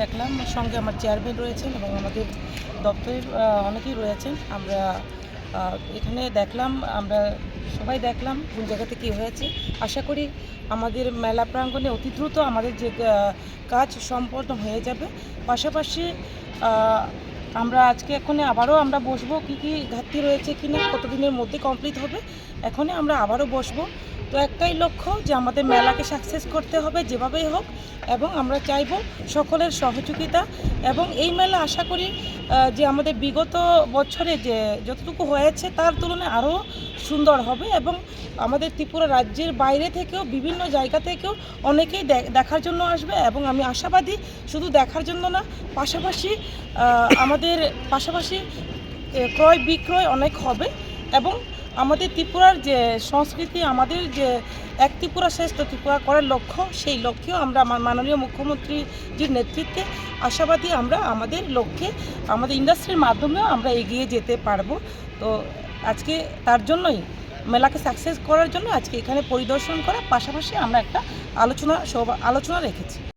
দেখলাম সঙ্গে আমার চেয়ারম্যান রয়েছেন এবং আমাদের দপ্তরের অনেকেই রয়েছেন। আমরা এখানে দেখলাম, আমরা সবাই দেখলাম কোন জায়গাতে কী হয়েছে। আশা করি আমাদের মেলা প্রাঙ্গণে অতি দ্রুত আমাদের যে কাজ সম্পন্ন হয়ে যাবে। পাশাপাশি আমরা আজকে আবারও আমরা বসবো কী কী ঘাটতি রয়েছে কিনা, কতদিনের মধ্যে কমপ্লিট হবে, এখনই আমরা আবারও বসবো। তো একটাই লক্ষ্য যে আমাদের মেলাকে সাকসেস করতে হবে যেভাবেই হোক, এবং আমরা চাইব সকলের সহযোগিতা। এবং এই মেলা আশা করি যে আমাদের বিগত বছরে যে যতটুকু হয়েছে তার তুলনায় আরও সুন্দর হবে, এবং আমাদের ত্রিপুরা রাজ্যের বাইরে থেকেও বিভিন্ন জায়গা থেকেও অনেকেই দেখার জন্য আসবে। এবং আমি আশাবাদী শুধু দেখার জন্য না, পাশাপাশি ক্রয় বিক্রয় অনেক হবে। এবং আমাদের ত্রিপুরার যে সংস্কৃতি, আমাদের যে এক ত্রিপুরা শ্রেষ্ঠ ত্রিপুরা করার লক্ষ্য, সেই লক্ষ্যেও আমরা আমার মাননীয় মুখ্যমন্ত্রীজির নেতৃত্বে আশাবাদী আমরা আমাদের লক্ষ্যে আমাদের ইন্ডাস্ট্রির মাধ্যমেও আমরা এগিয়ে যেতে পারবো। তো আজকে তার জন্যই মেলাকে সাকসেস করার জন্য আজকে এখানে পরিদর্শন করা, পাশাপাশি আমরা একটা আলোচনা রেখেছি।